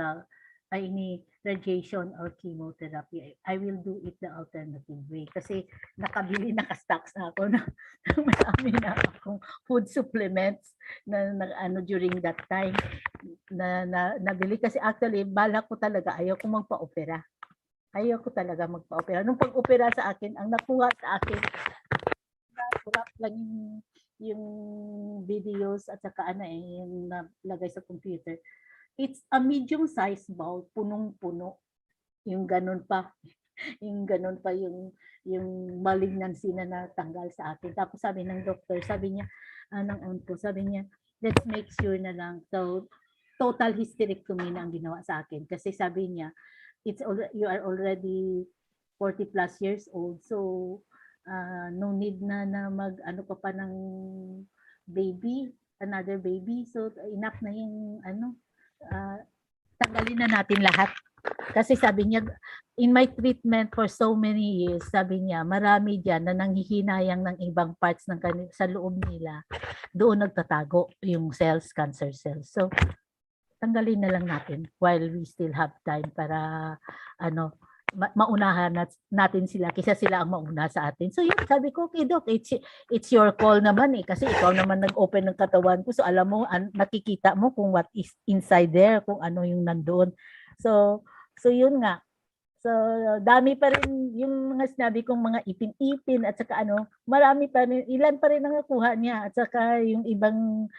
any radiation or chemotherapy. I will do it the alternative way kasi naka-stocks na ako ng marami na akong food supplements na ano during that time na nabili kasi actually balak ko talaga ayaw ko magpa-opera. Ayaw ko talaga magpa-opera. Nung pag-opera sa akin, ang nakuha sa akin, nakuha lang yung videos at saka yung nalagay sa computer. It's a medium size bowl, punong-puno. Yung ganun pa. Yung ganun pa yung malignancy na natanggal sa akin. Tapos sabi ng doktor, sabi niya, ng onco, sabi niya, let's make sure na lang. So, total hysterectomy na ang ginawa sa akin. Kasi sabi niya, you are already 40 plus years old, so no need na mag ano pa ng another baby, so enough na yung tanggalin na natin lahat. Kasi sabi niya, in my treatment for so many years, sabi niya, marami dyan na nanghihinayang ng ibang parts sa loob nila, doon nagtatago yung cancer cells. So tanggalin na lang natin while we still have time para maunahan natin sila kaysa sila ang mauna sa atin. So yun, sabi ko, okay doc, it's your call naman kasi ikaw naman nag-open ng katawan ko. So alam mo, nakikita mo kung what is inside there, kung ano yung nandoon. So yun nga. So dami pa rin yung mga sinabi kong mga ipin-ipin at saka marami pa rin, ilan pa rin ang nakuha niya at saka yung ibang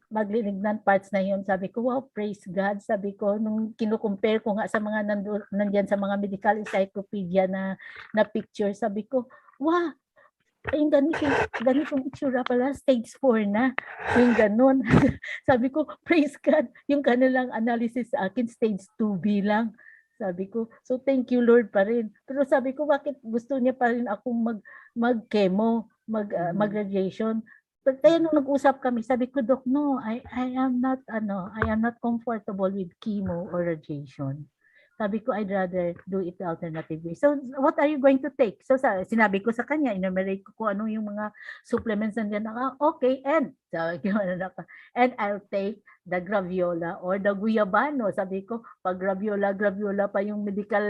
maglilignan parts na yun. Sabi ko, wow, praise God. Sabi ko, nung kinukumpare ko nga sa mga nandyan sa mga medical encyclopedia na picture, sabi ko, wow, yung ganitong itsura pala, stage 4 na. Yung ganun. Sabi ko, praise God, yung kanilang analysis sa akin, stage 2B lang. Sabi ko, so thank you Lord pa rin. Pero sabi ko, bakit gusto niya pa rin akong mag-chemo, mag-radiation? Kaya nung nag-usap kami, sabi ko, Doc, no, I am not comfortable with chemo or radiation. Sabi ko, I'd rather do it the alternative way. So, what are you going to take? So, sinabi ko sa kanya, enumerate ko kung ano yung mga supplements nandiyan. Okay, and I'll take the graviola or the guyabano. Sabi ko, pag graviola pa yung medical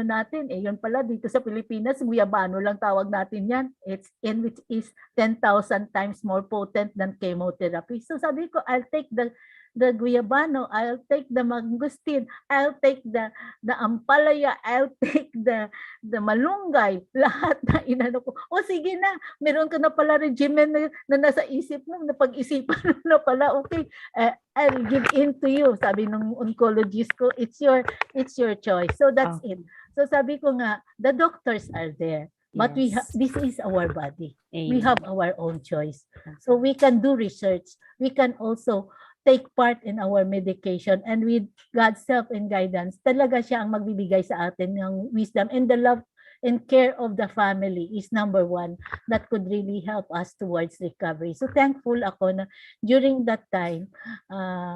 natin. Yun pala, dito sa Pilipinas, guyabano lang tawag natin yan. Which is 10,000 times more potent than chemotherapy. So, sabi ko, I'll take the guyabano, I'll take the mangustin, I'll take the ampalaya, I'll take the malunggay, lahat na inano ko. O sige na, meron ka na pala regimen na nasa isip mo, na pag-isipan mo na pala, okay, I'll give in to you. Sabi ng oncologist ko, it's your choice. So that's it. So sabi ko nga, the doctors are there. But this is our body. Amen. We have our own choice. So we can do research. We can also take part in our medication, and with God's help and guidance, talaga siya ang magbibigay sa atin ng wisdom, and the love and care of the family is number one that could really help us towards recovery. So thankful ako na during that time,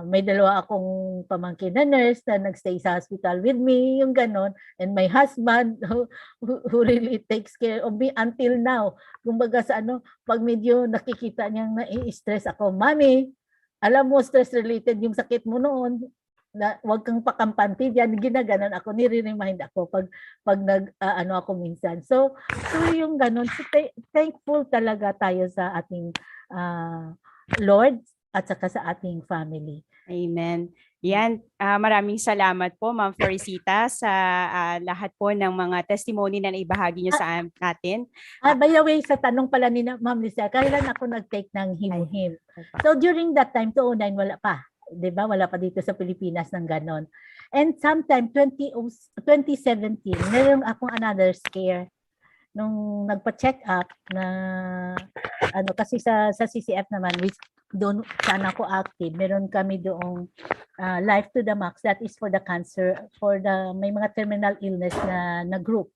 may dalawa akong pamangkin na nurse na nagstay sa hospital with me, yung ganon, and my husband who really takes care of me until now. Kumbaga sa pag medyo nakikita niyang nai-stress ako, Mami, alam mo, stress-related yung sakit mo noon, na wag kang pakampanti diyan, ginaganon ako, nire-remind ako pag ako minsan. So yung ganon, so thankful talaga tayo sa ating Lord at saka sa ating family. Amen. Yan, maraming salamat po Ma'am Florecita sa lahat po ng mga testimony na naibahagi niyo sa atin. By the way, sa tanong pala ni Ma'am Lisa, kailan ako nag-take ng Hemohim? So during that time, 2009, wala pa. 'Di ba? Wala pa dito sa Pilipinas ng ganon. And sometime 2017, meron akong another scare. Nung nagpa-check up na kasi sa CCF naman, doon sana ako active. Meron kami doong Life to the Max, that is for the cancer, may mga terminal illness na group.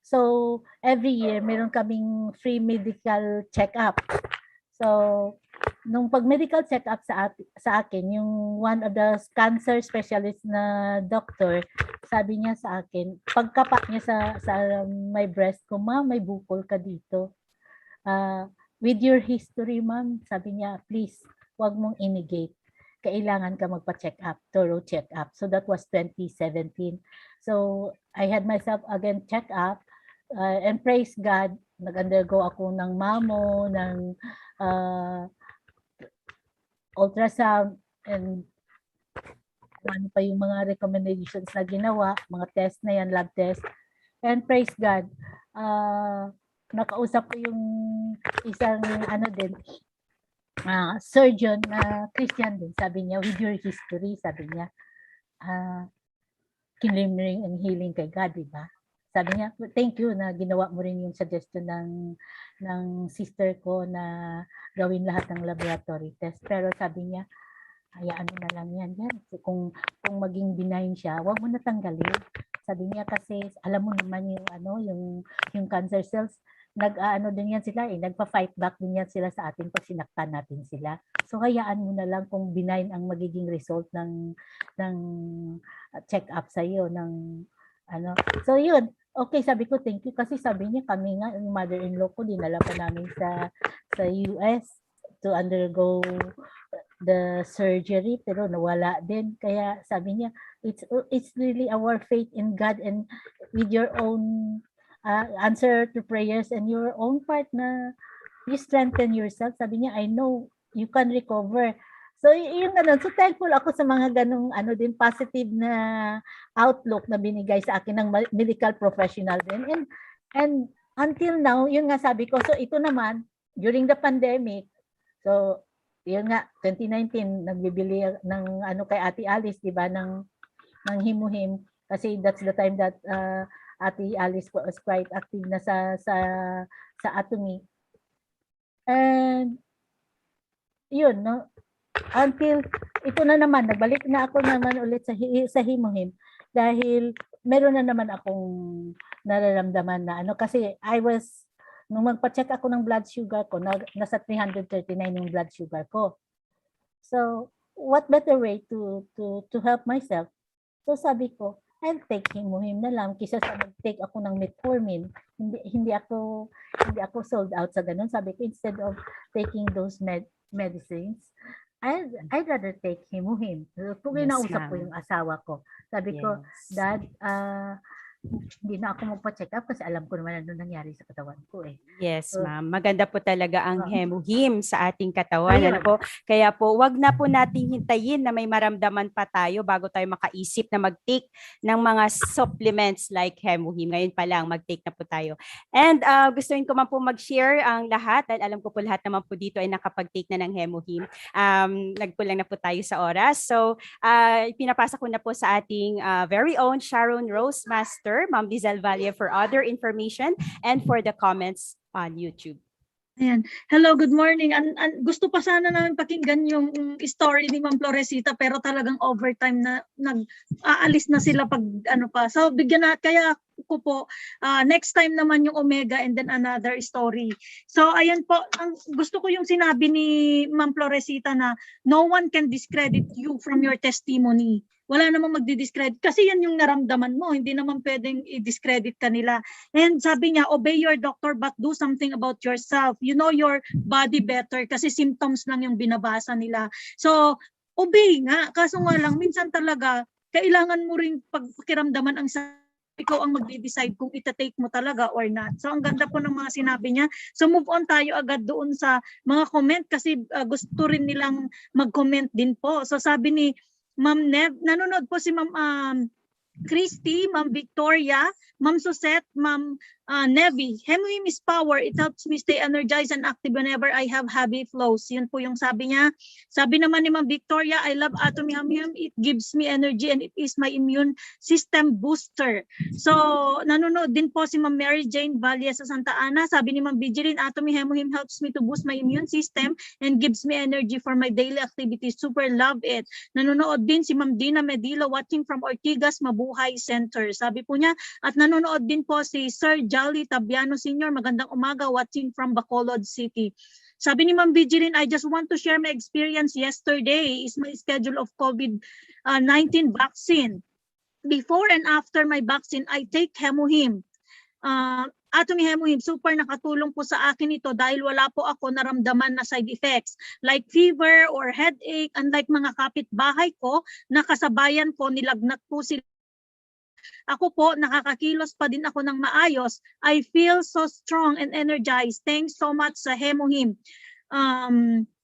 So every year meron kaming free medical check-up. So nung pag medical check-up sa akin, yung one of the cancer specialist na doctor, sabi niya sa akin, pagkapak niya sa my breast ko, Ma'am, may bukol ka dito. With your history, Ma'am, sabi niya, please, wag mong inigate. kailangan ka magpa-check up, thorough check up. So that was 2017. So I had myself again check up, and praise God, nag-undergo ako ng mammo, ng ultrasound, and ano pa yung mga recommendations na ginawa, mga test na yan, lab test. And praise God, nakausap ko yung isang surgeon na Christian din. Sabi niya, with your history, sabi niya, killing and healing kay God, di ba? Sabi niya, thank you na ginawa mo rin yung suggestion ng sister ko na gawin lahat ng laboratory test. Pero sabi niya, hayaan mo na lang yan. Kung maging benign siya, huwag mo na tanggalin. Sabi niya kasi alam mo naman yung cancer cells, din yan sila nagpa-fight back din yan sila sa atin pag sinaktan natin sila. So hayaan mo na lang kung benign ang magiging result ng check-up sa iyo So yun, okay, sabi ko thank you kasi sabi niya kami nga yung mother-in-law ko dinala pa namin sa US to undergo the surgery pero nawala din. Kaya sabi niya it's really our faith in God and with your own answer to prayers and your own part na you strengthen yourself. Sabi niya, I know you can recover. So yun So thankful ako sa mga ganong din positive na outlook na binigay sa akin ng medical professional din. And until now, yun nga sabi ko, so ito naman during the pandemic. So yun nga 2019 nagbibili ng kay Ate Alice, 'di ba, ng Hemohim kasi that's the time that Ate Alice was quite active na sa Atomy. And yun, until ito na naman, nagbalik na ako naman ulit sa Hemohim dahil meron na naman akong nararamdaman na kasi nung magpa-check ako ng blood sugar ko, nasa 339 yung blood sugar ko. So, what better way to help myself? So sabi ko, I'll take Hemohim na lang kaysa sa mag-take ako ng metformin. Hindi ako sold out sa ganun. Sabi ko, instead of taking those medicines, I'd rather take Hemohim. Kung kinausap ko yung asawa ko, sabi ko, Dad, hindi na ako magpa-check up kasi alam ko naman ano nangyari sa katawan ko Yes, So, ma'am. Maganda po talaga ang Hemohim sa ating katawan. Ayun. Kaya po, wag na po nating hintayin na may maramdaman pa tayo bago tayo makaisip na mag-take ng mga supplements like Hemohim. Ngayon pa lang, mag-take na po tayo. And gustuin ko man po mag-share ang lahat dahil alam ko po lahat naman po dito ay nakapag-take na ng Hemohim. Nagkulang na po tayo sa oras. So, pinapasa ko na po sa ating very own Sharon Rose Master, Ma'am Lizelle Valle, for other information and for the comments on YouTube. Ayan. Hello, good morning. Gusto pa sana namin pakinggan yung story ni Ma'am Florecita pero talagang overtime na aalis na sila pag pa. So bigyan na kaya ko po next time naman yung Omega and then another story. So ayan po, gusto ko yung sinabi ni Ma'am Florecita na no one can discredit you from your testimony. Wala namang magdi-discredit kasi yan yung naramdaman mo, hindi naman pwedeng i-discredit kanila. And sabi niya, obey your doctor but do something about yourself. You know your body better kasi symptoms lang yung binabasa nila. So, obey nga. Kaso nga lang, minsan talaga, kailangan mo ring pagpakiramdaman ang ikaw ang magde-decide kung ita-take mo talaga or not. So, ang ganda po ng mga sinabi niya. So, move on tayo agad doon sa mga comment kasi gusto rin nilang mag-comment din po. So, sabi ni Ma'am Nev, nanonood po si Ma'am Christy, Ma'am Victoria, Ma'am Susette, Ma'am Nevi. Hemohim is power. It helps me stay energized and active whenever I have heavy flows. Yun po yung sabi niya. Sabi naman ni Ma'am Victoria, I love Atomy Hemohim. It gives me energy and it is my immune system booster. So, nanonood din po si Ma'am Mary Jane Valle sa Santa Ana. Sabi ni Ma'am Bijeline, Atomy Hemohim helps me to boost my immune system and gives me energy for my daily activities. Super love it. Nanonood din si Ma'am Dina Medilo watching from Ortigas Mabuhay Center. Sabi po niya, at nanonood din po si Sir Jolly Tabiano Sr. Magandang umaga watching from Bacolod City. Sabi ni Ma'am Vigiline, I just want to share my experience yesterday is my schedule of COVID-19 vaccine. Before and after my vaccine, I take Hemohim. Atomy Hemohim, super nakatulong po sa akin ito dahil wala po ako naramdaman na side effects like fever or headache, unlike mga kapitbahay ko na kasabayan ko, nilagnat po sila. Ako po, nakakakilos pa din ako ng maayos. I feel so strong and energized. Thanks so much sa Hemohim.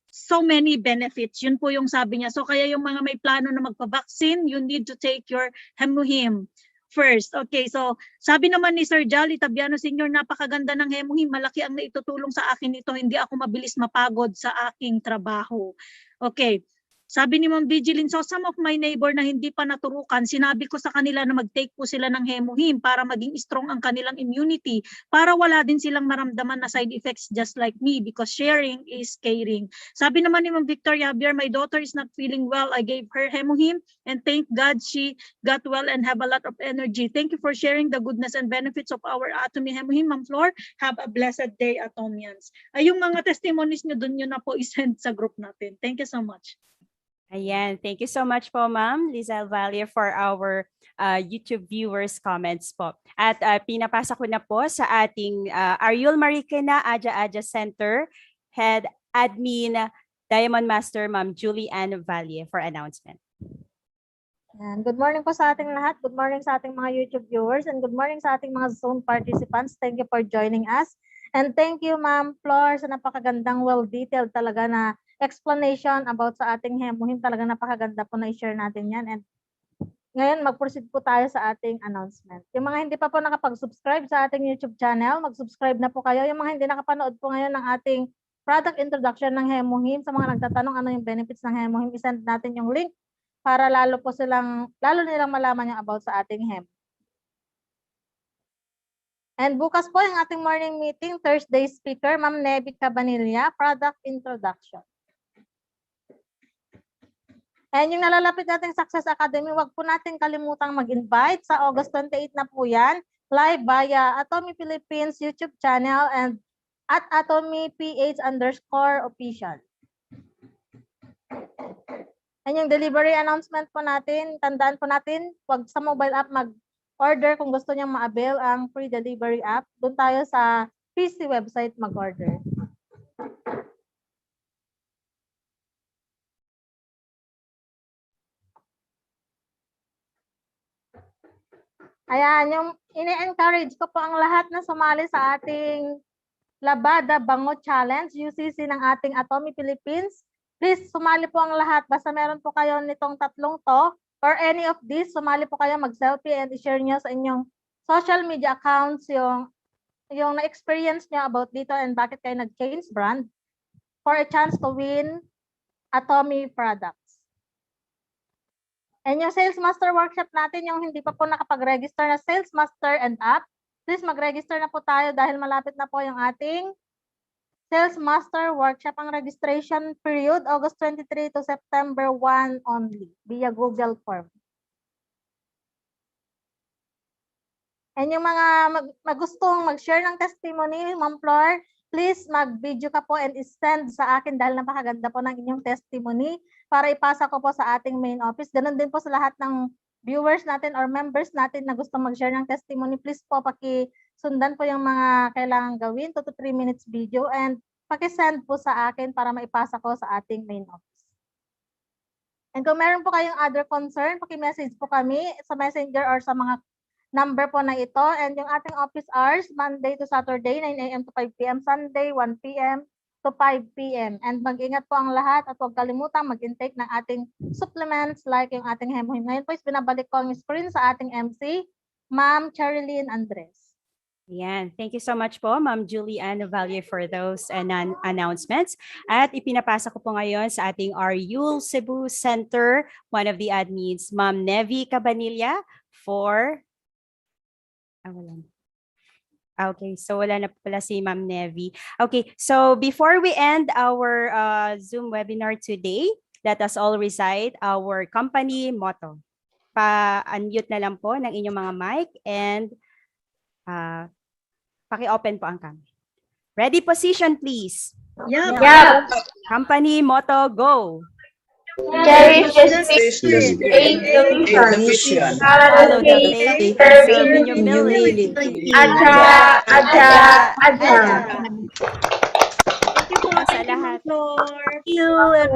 So many benefits. Yun po yung sabi niya. So kaya yung mga may plano na magpa-vaccine, you need to take your Hemohim first. Okay, so sabi naman ni Sir Jolly Tabiano Sr., napakaganda ng Hemohim. Malaki ang naitutulong sa akin ito. Hindi ako mabilis mapagod sa aking trabaho. Okay. Sabi ni Ma'am Vigilin, so some of my neighbor na hindi pa naturukan, sinabi ko sa kanila na mag-take po sila ng Hemohim para maging strong ang kanilang immunity, para wala din silang maramdaman na side effects just like me, because sharing is caring. Sabi naman ni Ma'am Victoria Javier, my daughter is not feeling well. I gave her Hemohim and thank God she got well and have a lot of energy. Thank you for sharing the goodness and benefits of our Atomy Hemohim, Ma'am Flor. Have a blessed day, Atomians. Ay, yung mga testimonies nyo dun, yun na po isend sa group natin. Thank you so much. Ayan, thank you so much po, Ma'am Lizelle Valle, for our YouTube viewers' comments po. At pinapasa ko na po sa ating Ariel Marikina Aja Center Head Admin Diamond Master, Ma'am Julie Ann Valle, for announcement. And good morning po sa ating lahat. Good morning sa ating mga YouTube viewers and good morning sa ating mga Zoom participants. Thank you for joining us. And thank you, Ma'am Flor, sa napakagandang well-detailed talaga na explanation about sa ating Hemohim. Talagang napakaganda po na i-share natin yan. And ngayon, mag-proceed po tayo sa ating announcement. Yung mga hindi pa po nakapag-subscribe sa ating YouTube channel, mag-subscribe na po kayo. Yung mga hindi nakapanood po ngayon ng ating product introduction ng Hemohim, sa mga nagtatanong ano yung benefits ng Hemohim, isend natin yung link para lalo nilang malaman yung about sa ating Hem. And bukas po yung ating morning meeting, Thursday speaker, Ma'am Nevi Cabanilla, product introduction. And yung nalalapit nating Success Academy, wag po natin kalimutang mag-invite. Sa August 28 na po yan, live via Atomy Philippines YouTube channel and at Atomy PH_official. And yung delivery announcement po natin, tandaan po natin, wag sa mobile app mag-order kung gusto niyang ma-avail ang free delivery app. Doon tayo sa PC website mag-order. Ayan, yung ini-encourage ko po ang lahat na sumali sa ating Labada Bango Challenge, UCC ng ating Atomy Philippines. Please, sumali po ang lahat. Basta meron po kayo nitong tatlong to or any of these, sumali po kayo, mag-selfie and i-share nyo sa inyong social media accounts yung na-experience nyo about dito and bakit kayo nag-change brand for a chance to win Atomy products. And yung Sales Master Workshop natin, yung hindi pa po nakapag-register na Sales Master and App, please mag-register na po tayo dahil malapit na po yung ating Sales Master Workshop. Ang registration period, August 23 to September 1 only, via Google Form. And yung mga magustong mag-share ng testimony, Ma'am Flor, please mag-video ka po and send sa akin dahil napakaganda po ng inyong testimony para ipasa ko po sa ating main office. Ganun din po sa lahat ng viewers natin or members natin na gusto mag-share ng testimony. Please po pakisundan po yung mga kailangan gawin, 2 to 3 minutes video and pakisend po sa akin para maipasa ko sa ating main office. And kung meron po kayong other concern, paki-message po kami sa messenger or sa mga number po na ito. And yung ating office hours, Monday to Saturday, 9 a.m. to 5 p.m. Sunday, 1 p.m. to 5 p.m. And mag-ingat po ang lahat at huwag kalimutang mag-intake ng ating supplements like yung ating Hemohim. Ngayon po is binabalik ko ang screen sa ating MC, Ma'am Cherilyn Andres. Yan. Thank you so much po, Ma'am Julie Ann Valle, for those announcements. At ipinapasa ko po ngayon sa ating RUL Cebu Center, one of the admins, Ma'am Nevi Cabanilla, for... Okay, so wala na pala si Ma'am Nevi. Okay, so before we end our Zoom webinar today, let us all recite our company motto. Pa-unmute na lang po ng inyong mga mic and paki-open po ang camera. Ready position, please. Yeah. Company motto, go. Cherish the spirit, aid the mission, Follow the faith, faith, and serve in humility. Adja, Adja, Adja. Adja. Thank you po. Sa Thank you, Ma'am lahat. Flor. Thank you,